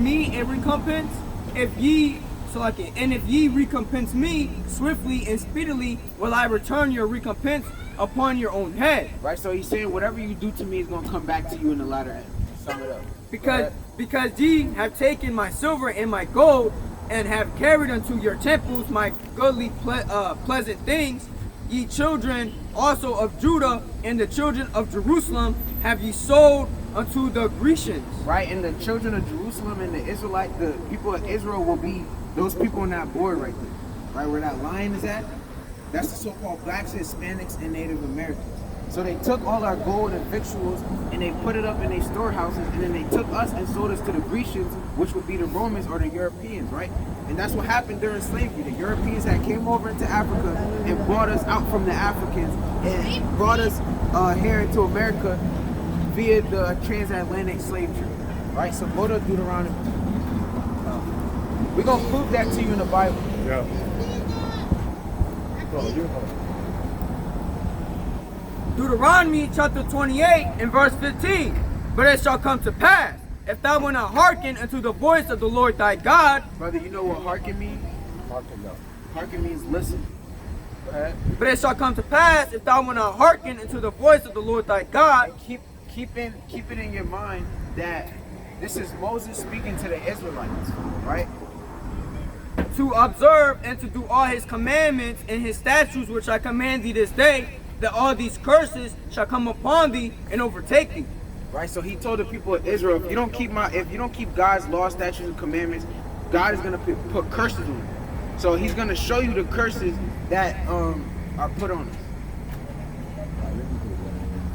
me a recompense, if ye and if ye recompense me swiftly and speedily, will I return your recompense upon your own head. Right, so he's saying whatever you do to me is going to come back to you in the latter end. Sum it up. Because ye have taken my silver and my gold, and have carried unto your temples my goodly pleasant things, ye children also of Judah and the children of Jerusalem have ye sold unto the Grecians. Right, and the children of Jerusalem and the people of Israel will be those people on that board right there. Right, where that line is at, that's the so-called blacks, Hispanics, and Native Americans. So they took all our gold and victuals and they put it up in their storehouses, and then they took us and sold us to the Grecians, which would be the Romans or the Europeans, right? And that's what happened during slavery. The Europeans that came over into Africa and brought us out from the Africans and brought us here into America via the transatlantic slave trade, right? So go to Deuteronomy. We're going to prove that to you in the Bible. Yeah. Deuteronomy chapter 28 and verse 15. But it shall come to pass, if thou wilt not hearken unto the voice of the Lord thy God. Brother, you know what hearken means? Hearken, no. Hearken means listen. Go ahead. But it shall come to pass, if thou wilt not hearken unto the voice of the Lord thy God. And keep it in your mind that this is Moses speaking to the Israelites, right? To observe and to do all his commandments and his statutes which I command thee this day, that all these curses shall come upon thee and overtake thee. Right, so he told the people of Israel, if you don't keep God's law, statutes, and commandments, God is going to put curses on you. So he's going to show you the curses that are put on us.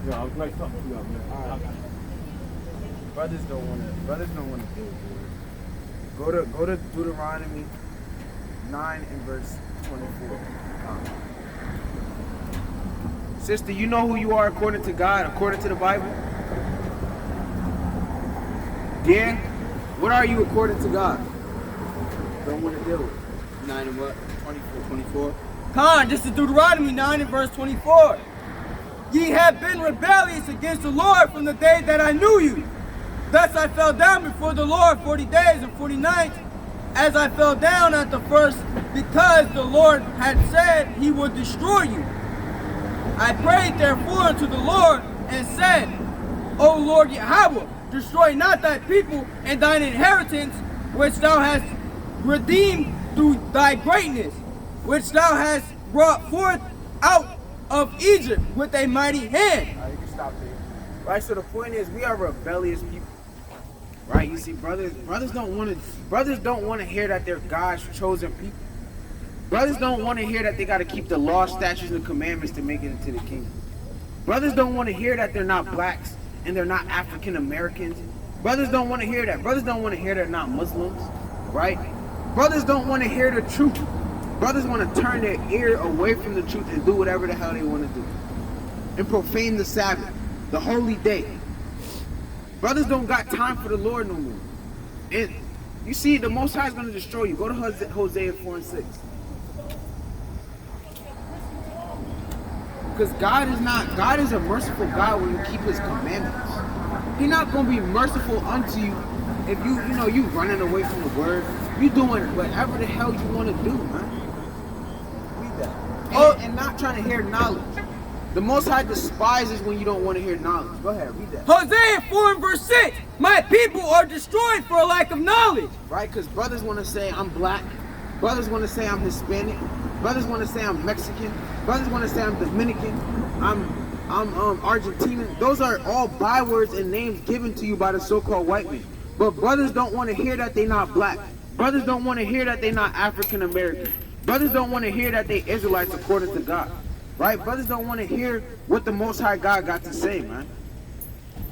Yeah, I was like something to you, man. Brothers don't want to deal with it. Go to Deuteronomy 9 and verse 24. Sister, you know who you are according to God, according to the Bible? Yeah? What are you according to God? Don't want to deal with it. 9 and what? 24. Con, this is Deuteronomy 9 and verse 24. Ye have been rebellious against the Lord from the day that I knew you. Thus I fell down before the Lord 40 days and 40 nights, as I fell down at the first, because the Lord had said he would destroy you. I prayed therefore unto the Lord and said, O Lord Yahweh, destroy not thy people and thine inheritance, which thou hast redeemed through thy greatness, which thou hast brought forth out of Egypt with a mighty hand. You can stop there. Right, so the point is, we are rebellious people. Right, you see, brothers don't want to hear that they're God's chosen people. Brothers don't want to hear that they got to keep the law, statutes, and commandments to make it into the kingdom. Brothers don't want to hear that they're not blacks and they're not African Americans. Brothers don't want to hear that. Brothers don't want to hear they're not Muslims, right? Brothers don't want to hear the truth. Brothers want to turn their ear away from the truth and do whatever the hell they want to do. And profane the Sabbath, the holy day. Brothers don't got time for the Lord no more. And you see, the Most High is going to destroy you. Go to Hosea 4 and 6. Because God is a merciful God when you keep his commandments. He's not going to be merciful unto you if you running away from the word. You doing whatever the hell you want to do, man. Read that. And not trying to hear knowledge. The Most High despises when you don't want to hear knowledge. Go ahead, read that. Hosea 4 and verse 6. My people are destroyed for a lack of knowledge. Right, because brothers want to say I'm black. Brothers want to say I'm Hispanic. Brothers want to say I'm Mexican. Brothers want to say I'm Dominican. I'm Argentinian. Those are all bywords and names given to you by the so-called white man. But brothers don't want to hear that they're not black. Brothers don't want to hear that they're not African American. Brothers don't want to hear that they Israelites according to God. Right? Brothers don't want to hear what the Most High God got to say, man.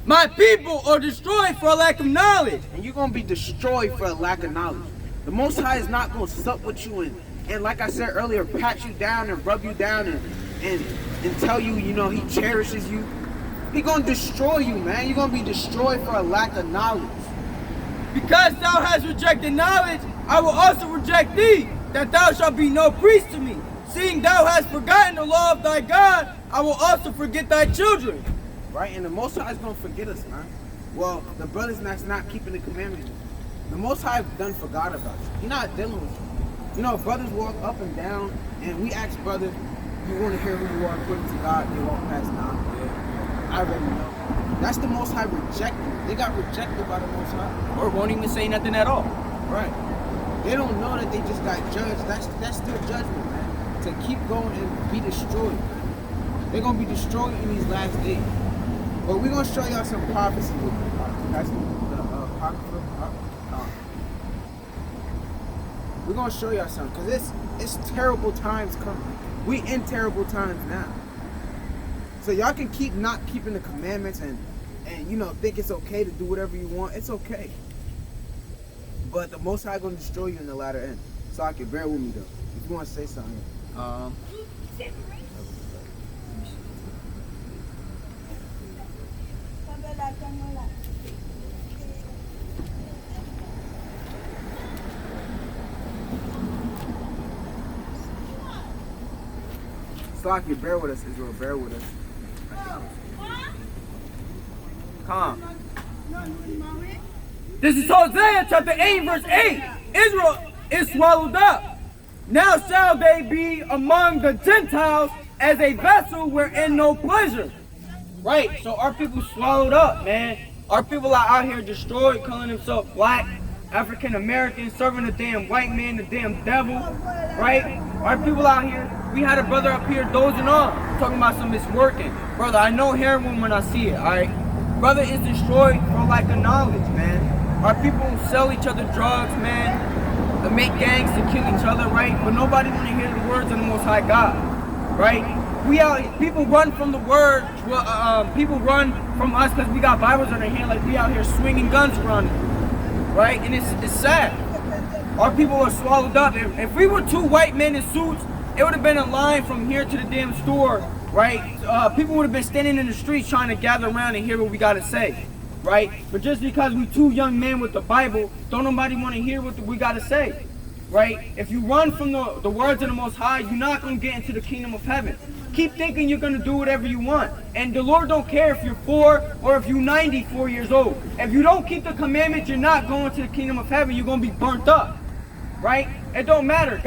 My people are destroyed for a lack of knowledge. And you're going to be destroyed for a lack of knowledge. The Most High is not going to sup with you and like I said earlier, pat you down and rub you down and tell you, he cherishes you. He's going to destroy you, man. You're going to be destroyed for a lack of knowledge. Because thou hast rejected knowledge, I will also reject thee, that thou shalt be no priest to me. Seeing thou hast forgotten the law of thy God, I will also forget thy children. Right, and the Most High is going to forget us, man. Well, the brothers that's not keeping the commandments. The Most High done forgot about you. He's not dealing with you. You know, brothers walk up and down, and we ask brothers, you want to hear who you are according to God? They walk past, nah. Yeah. I already know. That's the Most High rejected. They got rejected by the Most High. Or won't even say nothing at all. Right. They don't know that they just got judged. That's their judgment, man. To keep going and be destroyed, man. They're going to be destroyed in these last days. But we're going to show y'all some prophecy. That's the apocrypha. We're going to show y'all something. Because it's terrible times coming. We in terrible times now. So y'all can keep not keeping the commandments and you know, think it's okay to do whatever you want. It's okay. But the Most High going to destroy you in the latter end. So I can bear with me, though. If you want to say something. So I can bear with us, Israel. Bear with us. Calm. This is Hosea chapter 8, verse 8. Israel is swallowed up. Now shall they be among the Gentiles as a vessel wherein no pleasure. Right, so our people swallowed up, man. Our people are out here destroyed, calling themselves black, African American, serving the damn white man, the damn devil. Right? Our people out here, we had a brother up here dozing off, talking about some it's working. Brother, I know heroin when I see it, alright? Brother is destroyed for lack of knowledge, man. Our people sell each other drugs, man. They make gangs to kill each other, right? But nobody want to hear the words of the Most High God, right? People run from the word. People run from us because we got Bibles in our hand, like we out here swinging guns around, right? And it's sad. Our people are swallowed up. If we were two white men in suits, it would have been a line from here to the damn store, right? People would have been standing in the streets trying to gather around and hear what we got to say, right? But just because we two young men with the Bible, don't nobody want to hear what we got to say, right? If you run from the words of the Most High, you're not going to get into the kingdom of heaven. Keep thinking you're going to do whatever you want. And the Lord don't care if you're 4 or if you're 94 years old. If you don't keep the commandments, you're not going to the kingdom of heaven. You're going to be burnt up, right? It don't matter.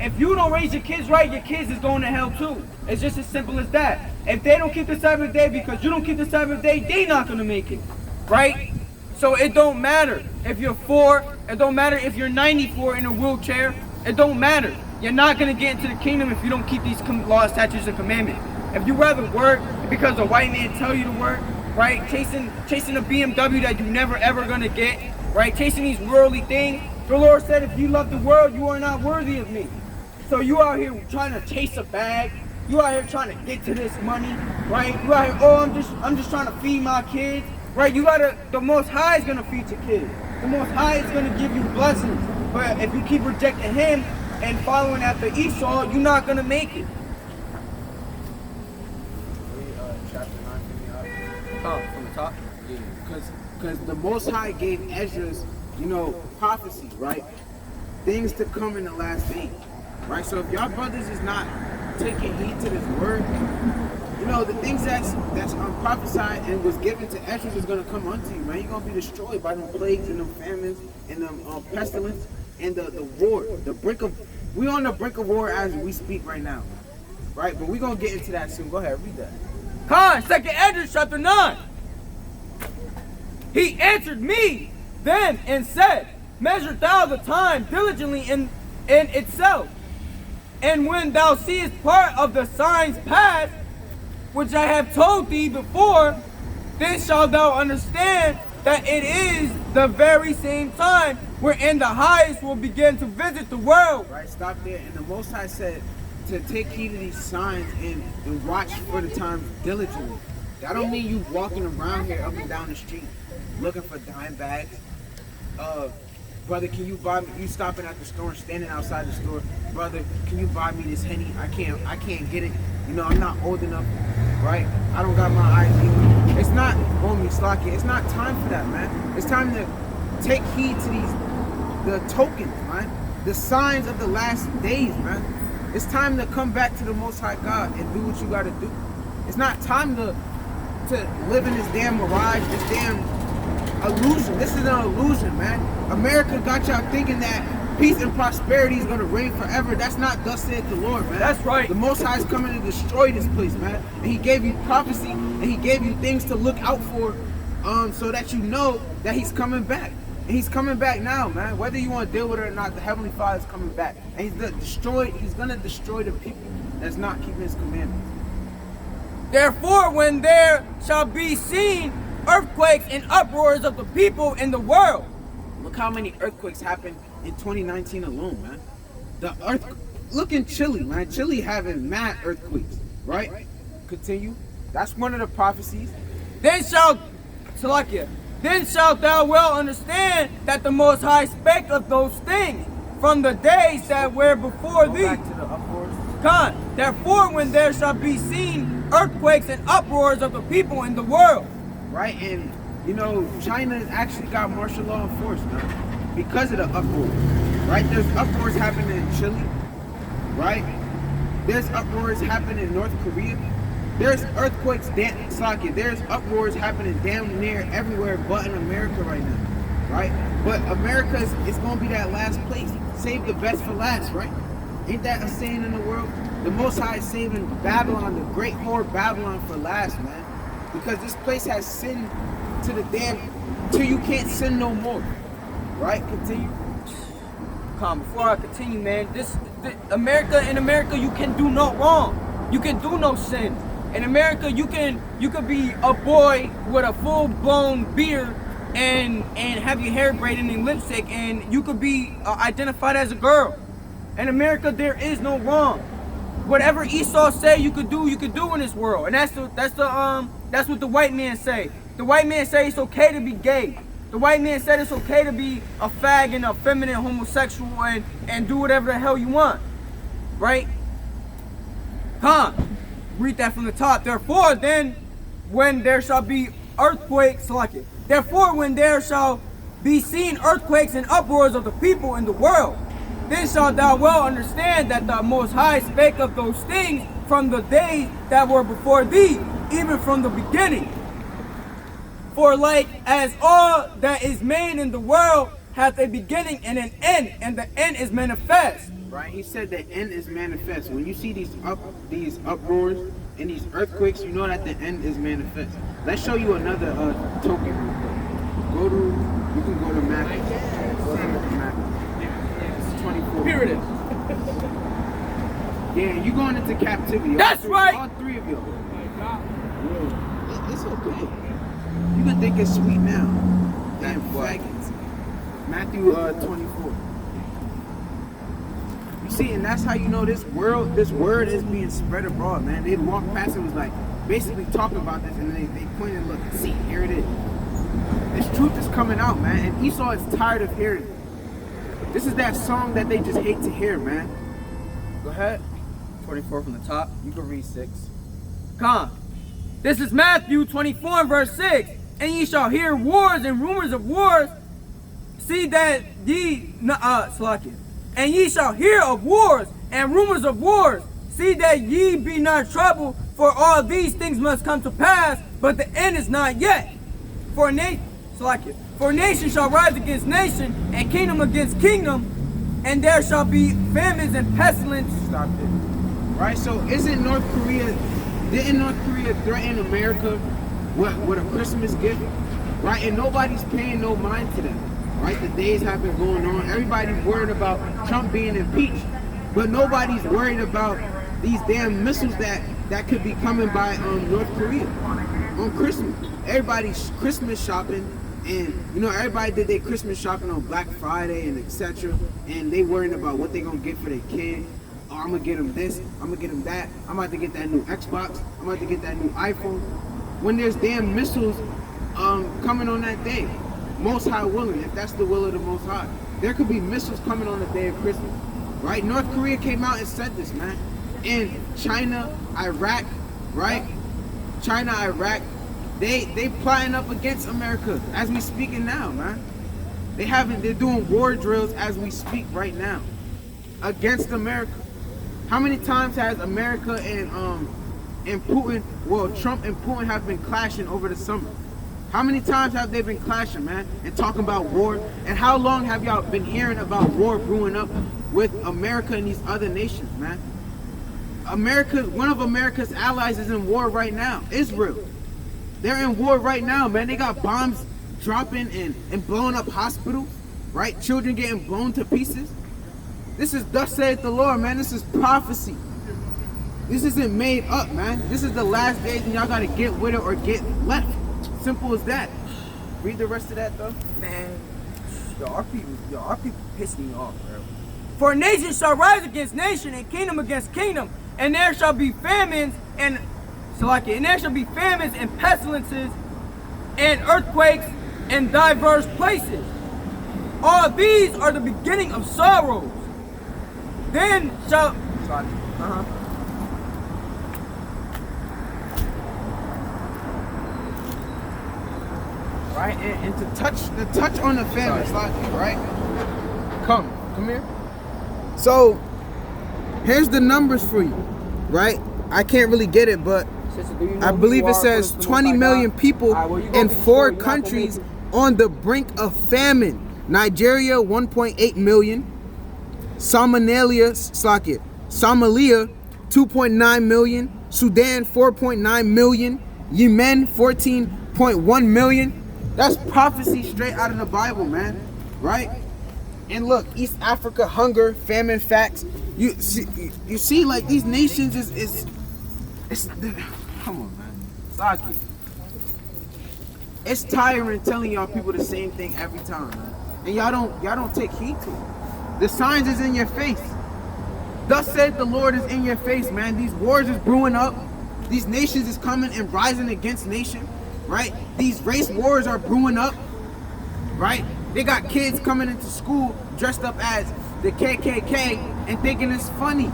If you don't raise your kids right, your kids is going to hell too. It's just as simple as that. If they don't keep the Sabbath day because you don't keep the Sabbath day, they not going to make it, right? So it don't matter if you're 4. It don't matter if you're 94 in a wheelchair. It don't matter. You're not going to get into the kingdom if you don't keep these laws, statutes, and commandments. If you rather work because a white man tell you to work, right? Chasing a BMW that you never ever going to get, right? Chasing these worldly things. The Lord said, if you love the world, you are not worthy of me. So you out here trying to chase a bag. You out here trying to get to this money, right? You out here, I'm just trying to feed my kids, right? The Most High is going to feed your kids. The Most High is going to give you blessings. But if you keep rejecting Him and following after Esau, you're not going to make it. Chapter 9 From the top? Yeah, because the Most High gave Ezra's, prophecy, right? Things to come in the last days, right? So if y'all brothers is not taking heed to this word, the things that's prophesied and was given to Ezra is going to come unto you, man. You're going to be destroyed by them plagues and them famines and them pestilence and the war, we on the brink of war as we speak right now, right? But we're going to get into that soon. Go ahead, read that. 2 Ezra chapter 9. He answered me then and said, measure thou the time diligently in itself. And when thou seest part of the signs past, which I have told thee before, then shalt thou understand that it is the very same time wherein the highest will begin to visit the world. Right, stop there. And the Most High said to take heed of these signs and watch for the times diligently. That don't mean you walking around here up and down the street looking for dime bags. Brother, can you buy me? You stopping at the store and standing outside the store. Brother, can you buy me this Henny? I can't get it. I'm not old enough, right? I don't got my ID. It's not, Slocky. It's not time for that, man. It's time to take heed to the tokens, man. The signs of the last days, man. It's time to come back to the Most High God and do what you got to do. It's not time to live in this damn mirage, this damn illusion. This is an illusion, man. America got y'all thinking that peace and prosperity is gonna reign forever. That's not thus saith the Lord, man. That's right. The Most High is coming to destroy this place, man. And He gave you prophecy, and He gave you things to look out for, so that you know that He's coming back. And He's coming back now, man. Whether you want to deal with it or not, the Heavenly Father is coming back, and He's gonna destroy the people that's not keeping His commandments. Therefore, when there shall be seen earthquakes and uproars of the people in the world. Look how many earthquakes happened in 2019 alone, man. Look in Chile, man. Chile having mad earthquakes, right? Continue. That's one of the prophecies. Then shalt thou well understand that the Most High spake of those things from the days that were before Go thee. back to the uproars. Therefore, when there shall be seen earthquakes and uproars of the people in the world. Right, and you know, China actually got martial law enforced, man, because of the uproar. Right, there's uproars happening in Chile. Right, there's uproars happening in North Korea. There's earthquakes, there's uproars happening damn near everywhere but in America right now. Right, but America is gonna be that last place. Save the best for last, right? Ain't that a saying in the world? The Most High is saving Babylon, the great whore Babylon, for last, man. Because this place has sinned to the damn, till you can't sin no more. Right? Continue. Before I continue, man, in America, you can do no wrong. You can do no sin. In America, you could be a boy with a full-blown beard and have your hair braided and lipstick, and you could be identified as a girl. In America, there is no wrong. Whatever Esau say you could do in this world, and that's what the white man say. The white man say it's okay to be gay. The white man said it's okay to be a fag and a feminine homosexual and do whatever the hell you want, right? Read that from the top. Therefore, then, when there shall be earthquakes, therefore, when there shall be seen earthquakes and uproars of the people in the world, then shalt thou well understand that the Most High spake of those things from the days that were before thee, even from the beginning. For like as all that is made in the world hath a beginning and an end, and the end is manifest. Right, he said the end is manifest. When you see these uproars and these earthquakes, you know that the end is manifest. Let's show you another token real quick. You can go to Matthew. Go to Matthew. 24. Here it is. Yeah, you going into captivity. That's right. All three of you. It's okay. You can think it's sweet now. Damn faggots. Matthew 24. You see, and that's how you know this word is being spread abroad, man. They'd walk past and was like, basically talking about this, and they pointed and looked, see, here it is. This truth is coming out, man, and Esau is tired of hearing it. This is that song that they just hate to hear, man. Go ahead. 24 from the top. You can read 6. This is Matthew 24 and verse 6. And ye shall hear wars and rumors of wars. See that ye and ye shall hear of wars and rumors of wars. See that ye be not troubled, for all these things must come to pass, but the end is not yet. For nation shall rise against nation, and kingdom against kingdom, and there shall be famines and pestilence. Stop it. Right, so didn't North Korea threaten America with a Christmas gift? Right, and nobody's paying no mind to them. Right, the days have been going on. Everybody's worried about Trump being impeached, but nobody's worried about these damn missiles that could be coming by North Korea on Christmas. Everybody's Christmas shopping, and you know everybody did their Christmas shopping on Black Friday and etc. And they worrying about what they gonna get for their kid. Oh, I'm gonna get them this. I'm gonna get them that. I'm about to get that new Xbox. I'm about to get that new iPhone. When there's damn missiles coming on that day, Most High willing, if that's the will of the Most High, there could be missiles coming on the day of Christmas. Right? North Korea came out and said this, man. And China, Iraq, right? China, Iraq, they plotting up against America as we speaking now, man. They're doing war drills as we speak right now against America. How many times has America and Putin, well, Trump and Putin have been clashing over the summer? How many times have they been clashing, man, and talking about war? And how long have y'all been hearing about war brewing up with America and these other nations, man? One of America's allies is in war right now, Israel. They're in war right now, man. They got bombs dropping and blowing up hospitals, right? Children getting blown to pieces. This is thus saith the Lord, man. This is prophecy. This isn't made up, man. This is the last days and y'all gotta get with it or get left. Simple as that. Read the rest of that though. Man, our people piss me off, bro. For nation shall rise against nation and kingdom against kingdom, and there shall be famines and pestilences and earthquakes in diverse places. All these are the beginning of sorrows. Then shall right? And to touch on the famine, right? Come here. So here's the numbers for you, right? I can't really get it, but I believe it says 20 million people in 4 countries on the brink of famine. Nigeria, 1.8 million. Somalia, 2.9 million. Sudan, 4.9 million. Yemen, 14.1 million. That's prophecy straight out of the Bible, man. Right? And look, East Africa, hunger, famine facts. You see, like these nations it's come on, man. Saki. It's tiring telling y'all people the same thing every time, man. And y'all don't take heed to it. The signs is in your face. Thus said the Lord is in your face, man. These wars is brewing up. These nations is coming and rising against nation, right? These race wars are brewing up, right? They got kids coming into school dressed up as the KKK and thinking it's funny.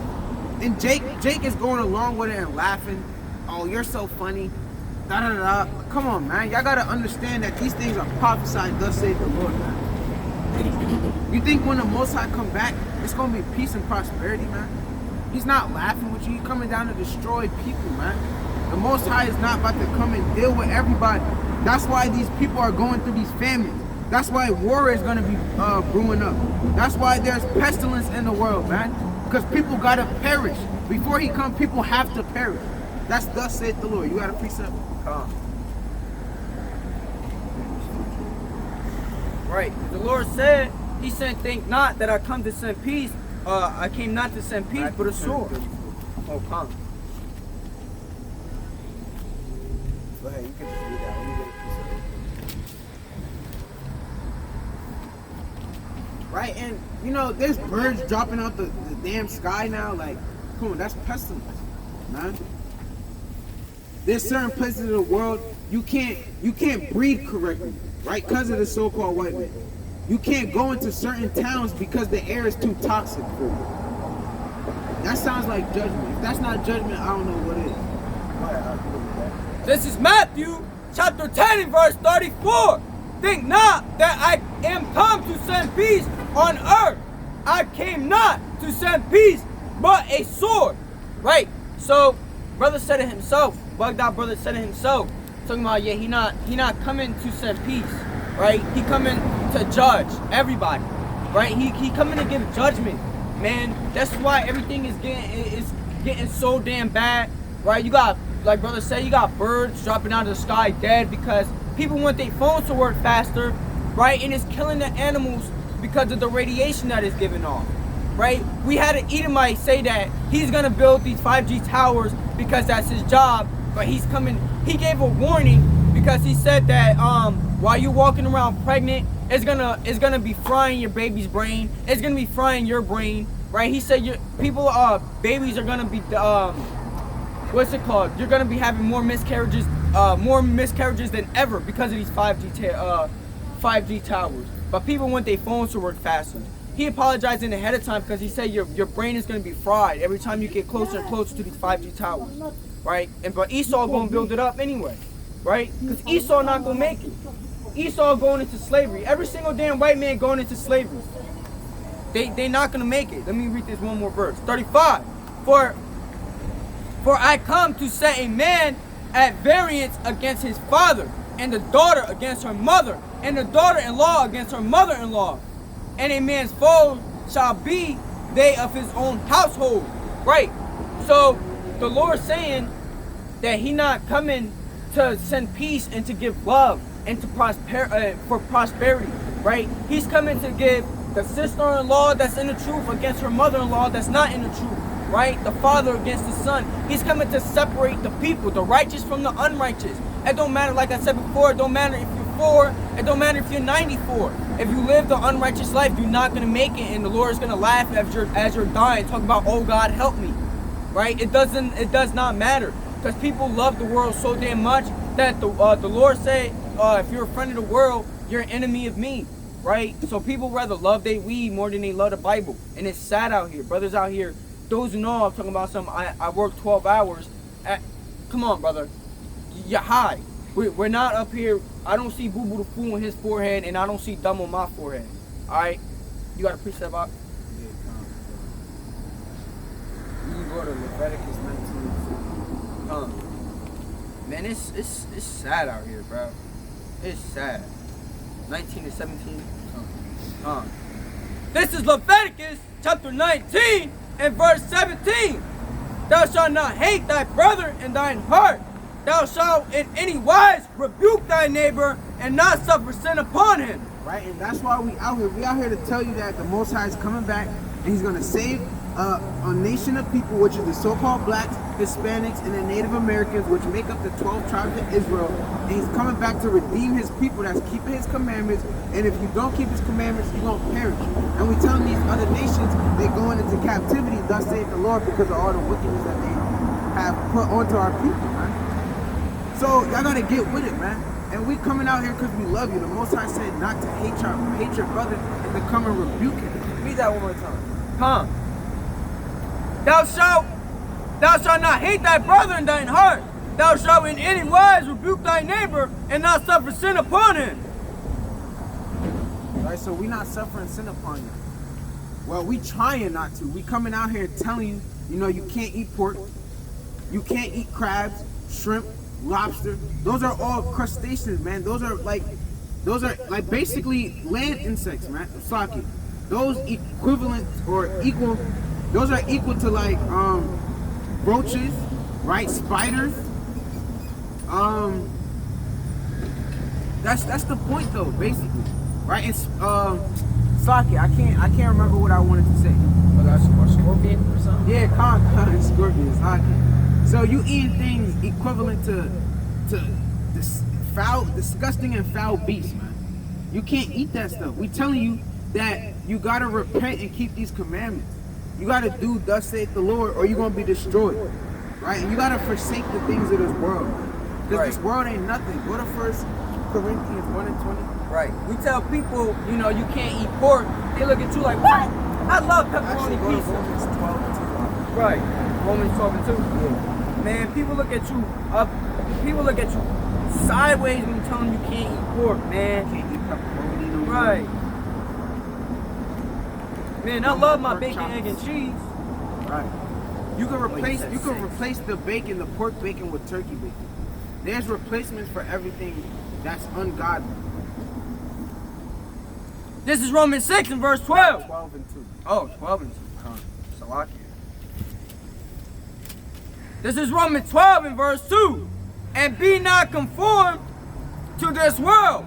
And Jake is going along with it and laughing. Oh, you're so funny. Da da da. Come on, man. Y'all gotta understand that these things are prophesied. Thus saith the Lord, man. You think when the Most High come back, it's gonna be peace and prosperity, man? He's not laughing with you. He's coming down to destroy people, man. The Most High is not about to come and deal with everybody. That's why these people are going through these famines. That's why war is gonna be brewing up. That's why there's pestilence in the world, man. Because people gotta perish. Before he come, people have to perish. That's thus saith the Lord. You got a precept? Right. The Lord said, he said, think not that I come to send peace. I came not to send peace, but a sword. Oh, come. Go ahead, you can just read that. Let me get a precept. Right, and you know, there's birds dropping out the damn sky now. Like, come on, that's pestilence, man. There's certain places in the world you can't breed correctly, right? Because of the so-called white man. You can't go into certain towns because the air is too toxic for you. That sounds like judgment. If that's not judgment, I don't know what is. This is Matthew chapter 10 and verse 34. Think not that I am come to send peace on earth. I came not to send peace, but a sword. Right? So, brother said it himself. Bugged out brother said it himself. Talking about, yeah, he not coming to send peace. Right? He coming to judge everybody. Right? He coming to give judgment. Man, that's why everything is getting so damn bad. Right? You got, like brother said, you got birds dropping out of the sky dead because people want their phones to work faster, right? And it's killing the animals because of the radiation that is given off, right? We had an Edomite say that he's gonna build these 5G towers because that's his job, but he gave a warning because he said that while you're walking around pregnant, it's gonna be frying your baby's brain. It's gonna be frying your brain, right? He said babies are gonna be what's it called? You're gonna be having more miscarriages than ever because of these 5G towers. But people want their phones to work faster. He apologized in ahead of time because he said your brain is gonna be fried every time you get closer and closer to these 5G towers, right? But Esau gonna build it up anyway, right? Because Esau not gonna make it. Esau going into slavery. Every single damn white man going into slavery. They not gonna make it. Let me read this one more verse. 35. For I come to set a man at variance against his father, and the daughter against her mother, and the daughter-in-law against her mother-in-law. And a man's foes shall be they of his own household. Right. So the Lord saying that he not coming to send peace and to give love and to for prosperity. Right. He's coming to give the sister-in-law that's in the truth against her mother-in-law that's not in the truth. Right? The father against the son. He's coming to separate the people, the righteous from the unrighteous. It don't matter, like I said before, it don't matter if you're 4, it don't matter if you're 94. If you live the unrighteous life, you're not going to make it, and the Lord is going to laugh as you're dying, talking about, oh God, help me. Right? It does not matter, because people love the world so damn much that the Lord said, if you're a friend of the world, you're an enemy of me. Right? So people rather love their weed more than they love the Bible. And it's sad out here. Brothers out here, those who know I'm talking about something, I work 12 hours. Come on, brother. You're high. We're not up here. I don't see Boo Boo the Fool on his forehead, and I don't see Dumb on my forehead. Alright? You got a precept out? Yeah, you can go to Leviticus 19. Man, it's sad out here, bro. It's sad. 19 to 17. This is Leviticus chapter 19 and verse 17. Thou shalt not hate thy brother in thine heart. Thou shalt in any wise rebuke thy neighbor and not suffer sin upon him. Right, and that's why we out here. We out here to tell you that the Most High is coming back, and he's going to save a nation of people, which is the so-called blacks, Hispanics, and the Native Americans, which make up the 12 tribes of Israel. And he's coming back to redeem his people that's keeping his commandments. And if you don't keep his commandments, you're going to perish. And we telling these other nations they're going into captivity, thus saith the Lord, because of all the wickedness that they have put onto our people, man. So y'all got to get with it, man. And we coming out here because we love you. The Most High said not to hate your brother and to come and rebuke him. Read that one more time. Thou shalt not hate thy brother in thine heart. Thou shalt in any wise rebuke thy neighbor and not suffer sin upon him. Right, so we not suffering sin upon you. Well, we trying not to. We coming out here telling you, you can't eat pork. You can't eat crabs, shrimp, lobster. Those are all crustaceans, man. Those are like basically land insects, man. Saki. Those equivalent or equal. Those are equal to like roaches, right? Spiders. That's the point though, basically, right? It's Saki. I can't remember what I wanted to say. Oh, that's a scorpion or something. Yeah, scorpion, Saki. So you eating things equivalent to this foul, disgusting and foul beasts, man. You can't eat that stuff. We telling you that you gotta repent and keep these commandments. You gotta do thus saith the Lord, or you're gonna be destroyed, right? And you gotta forsake the things of this world, because this world ain't nothing. Go to 1 Corinthians 1:20. Right. We tell people, you can't eat pork. They look at you like, what? I love pepperoni pizza. Romans 12:2. Right. Romans 12:2. Yeah. Man, people look at you sideways when you tell them you can't eat pork, man. Can't eat pepperoni no more. Right. Man, I love my bacon, egg, and cheese. Right. You can replace the bacon, the pork bacon, with turkey bacon. There's replacements for everything that's ungodly. This is Romans 6 and verse 12. 12 and 2. Oh, 12 and 2. Salakia. This is Romans 12 and verse 2. And be not conformed to this world,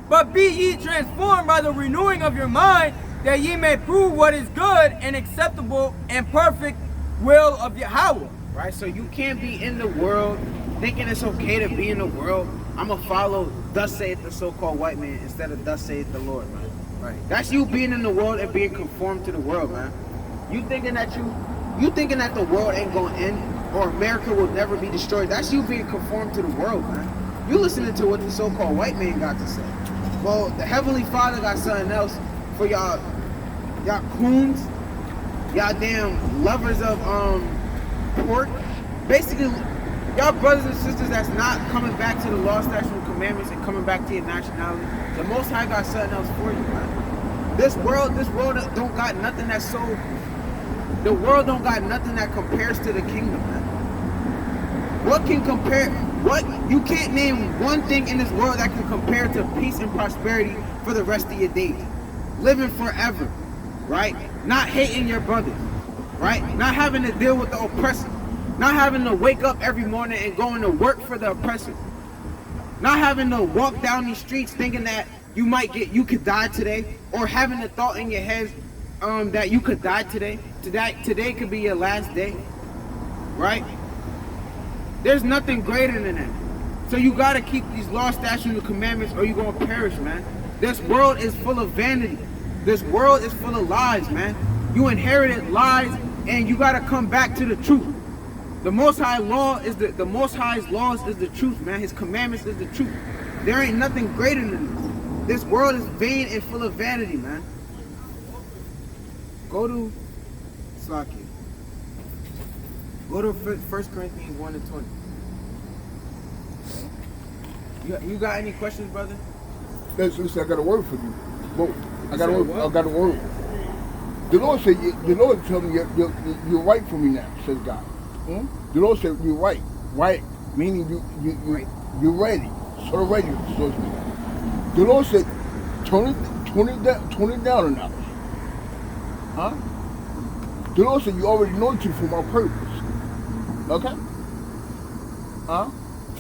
but be ye transformed by the renewing of your mind, that ye may prove what is good and acceptable and perfect will of Yahweh. Right, so you can't be in the world thinking it's okay to be in the world. I'm going to follow thus saith the so-called white man instead of thus saith the Lord, man. Right. That's you being in the world and being conformed to the world, man. You thinking that the world ain't going to end, or America will never be destroyed. That's you being conformed to the world, man. You listening to what the so-called white man got to say. Well, the Heavenly Father got something else for y'all coons, y'all damn lovers of pork. Basically, y'all brothers and sisters that's not coming back to the law, statutes, and commandments and coming back to your nationality. The Most High got something else for you, man. This world don't got nothing that's so. The world don't got nothing that compares to the kingdom, man. What can compare? What? You can't name one thing in this world that can compare to peace and prosperity for the rest of your days. Living forever, right? Not hating your brothers, right? Not having to deal with the oppressor. Not having to wake up every morning and going to work for the oppressor. Not having to walk down these streets thinking that you could die today, or having the thought in your head that you could die today. Today could be your last day, right? There's nothing greater than that. So you gotta keep these laws, statutes, and commandments, or you're gonna perish, man. This world is full of vanity. This world is full of lies, man. You inherited lies, and you gotta come back to the truth. The Most High law is the Most High's laws is the truth, man. His commandments is the truth. There ain't nothing greater than this. This world is vain and full of vanity, man. Go to Slaki. Go to 1 Corinthians 1 and 20. You got any questions, brother? Listen, I got a word for you. Both. I got a word. The Lord said, the Lord told me you're right for me now, says God. The Lord said you're right. Right, meaning you're ready. Sort of ready, so to speak. The Lord said, tone it down a notch. Huh? The Lord said you already know you for my purpose. Okay? Huh?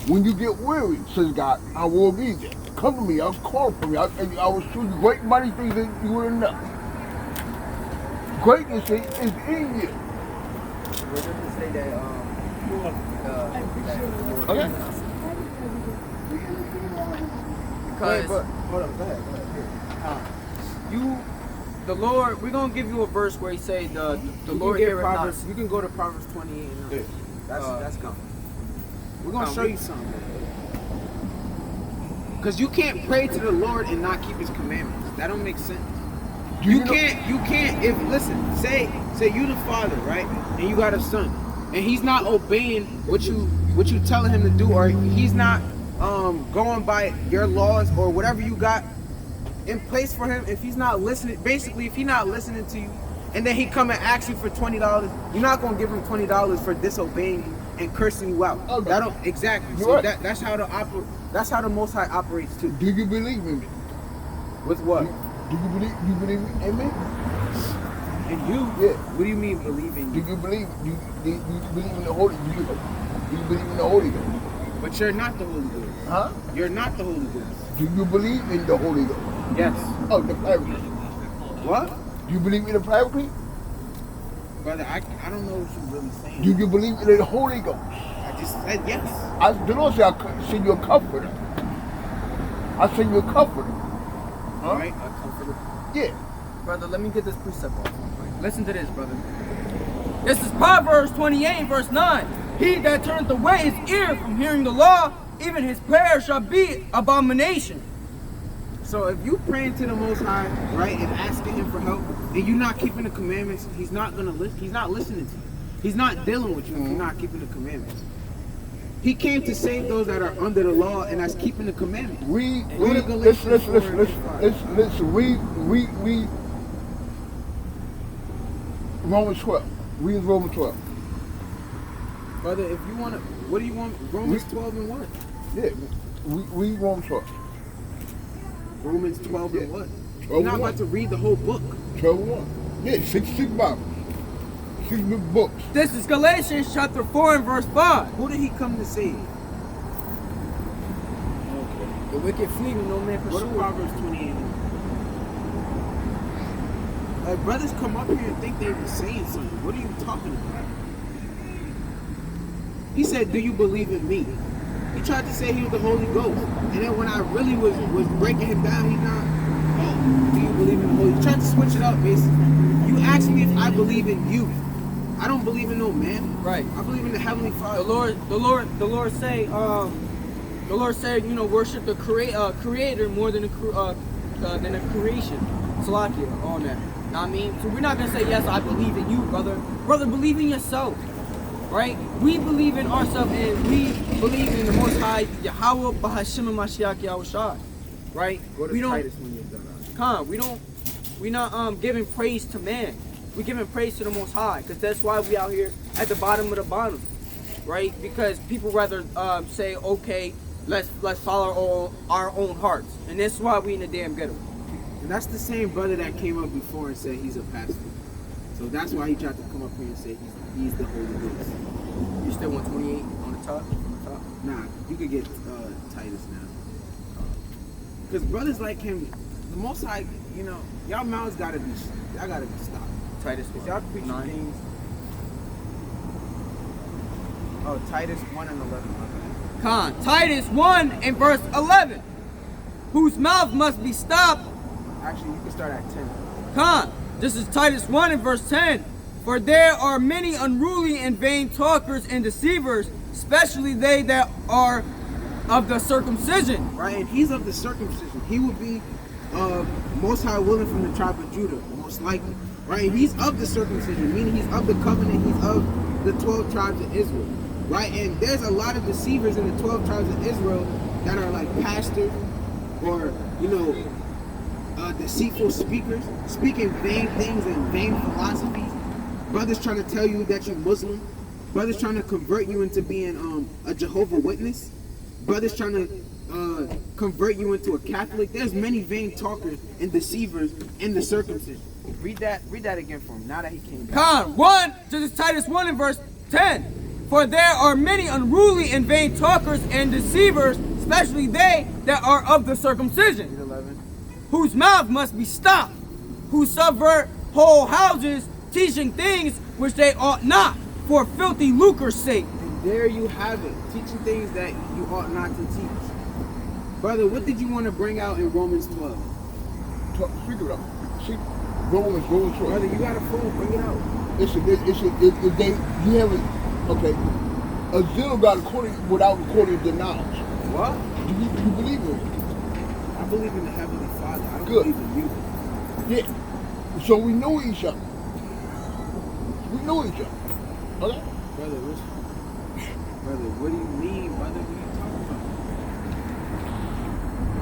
When you get weary, says God, I will be there. Come to me, I'll call for me. I will show you great mighty things that you wouldn't know. Greatness is in you. We're going to say that, Okay? because Hold on, go ahead. the Lord, we're going to give you a verse where he say the Lord You heareth not. Proverbs, you can go to Proverbs 28 and that's coming. We're gonna show you something. Because you can't pray to the Lord and not keep his commandments. That don't make sense. You can't, if, listen, say you the father, right? And you got a son. And he's not obeying what you telling him to do, or he's not going by your laws or whatever you got in place for him. If he's not listening, basically, if he's not listening to you, and then he come and ask you for $20, you're not gonna give him $20 for disobeying you and cursing you out. Okay. That don't exactly. So right. that's how the Most High operates too. Do you believe in me? With what? Do you believe in me? And you? Yeah. What do you mean believing? Do you believe in the Holy Ghost? Do you believe in the Holy Ghost? But you're not the Holy Ghost. Huh? You're not the Holy Ghost. Do you believe in the Holy Ghost? Yes. Oh, the Paraclete. What? Do you believe in the Paraclete? Brother, I don't know what you're really saying. Do you believe in the Holy Ghost? I just said yes. The Lord said, I send you a comforter. I send you a comforter. Huh? All right, a comforter. Yeah. Brother, let me get this precept off. Listen to this, brother. This is Proverbs 28, verse 9. He that turneth away his ear from hearing the law, even his prayer shall be abomination. So if you praying to the Most High, right, and asking him for help, and you're not keeping the commandments, he's not gonna listen. He's not listening to you. He's not dealing with you if you're not keeping the commandments. He came to save those that are under the law, and that's read Romans 12. Read Romans 12. Brother, if you want to, what do you want? Romans 12 and what? Yeah, read Romans 12. Romans 12 and what? 12 You're not and about what? to read the whole book. 12 and 1. Yeah, 66 Bibles. 6 big books. This is Galatians chapter 4 and verse 5. Who did he come to save? The wicked flee when no man Go to pursues. Proverbs 28. Like, brothers come up here and think they be saying something. What are you talking about? He said, do you believe in me? He tried to say he was the Holy Ghost. And then when I really was breaking him down, he's not, oh, do you believe in the Holy? He tried to switch it up, basically. You asked me if I believe in you. I don't believe in no man. Right. I believe in the Heavenly Father. The Lord said, you know, worship the creator more than the creation. Salakia on that. Know what I mean? So we're not gonna say, yes, I believe in you, brother. Brother, believe in yourself. Right? We believe in ourselves, and we believe in the Most High Yahweh Bahashim Mashiach Yahushua. Right? Go to Titus when you're done. We're not giving praise to man. We're giving praise to the Most High, because that's why we out here at the bottom of the bottom. right? Because people rather say, okay, let's follow our own hearts, and that's why we in the damn ghetto. And that's the same brother that came up before and said he's a pastor. So that's why he tried to come up here and say he's the Holy Ghost. You still want 28 on the top? Nah, you could get Titus now. Because brothers like him, the Most High, you know, y'all mouths gotta be stopped. Titus If y'all preaching 9. things. Oh, Titus 1 and 11. Con, Titus 1 and verse 11, whose mouth must be stopped. Actually, you can start at 10. Con, this is Titus 1 and verse 10. For there are many unruly and vain talkers and deceivers, especially they that are of the circumcision. Right, and he's of the circumcision. He would be Most High willing from the tribe of Judah, most likely. Right, and he's of the circumcision, meaning he's of the covenant, he's of the 12 tribes of Israel. Right, and there's a lot of deceivers in the 12 tribes of Israel that are like pastors or, you know, deceitful speakers, speaking vain things and vain philosophies. Brothers trying to tell you that you're Muslim. Brothers trying to convert you into being a Jehovah's Witness. Brothers trying to convert you into a Catholic. There's many vain talkers and deceivers in the circumcision. Read that again for him, now that he came back. Con, 1, this is Titus 1 and verse 10. For there are many unruly and vain talkers and deceivers, especially they that are of the circumcision. Read 11. Whose mouth must be stopped, who subvert whole houses, teaching things which they ought not, for filthy lucre's sake. And there you have it, teaching things that you ought not to teach. Brother, what did you want to bring out in Romans 12? Speak it up. See, Romans 12. Brother, you got a phone, bring it out. You haven't, okay. A zero got without according to knowledge. What? You believe in it? I believe in the Heavenly Father. I don't Good. believe in you. Yeah. So we know each other. We know each other. Okay? Brother, what do you mean, brother?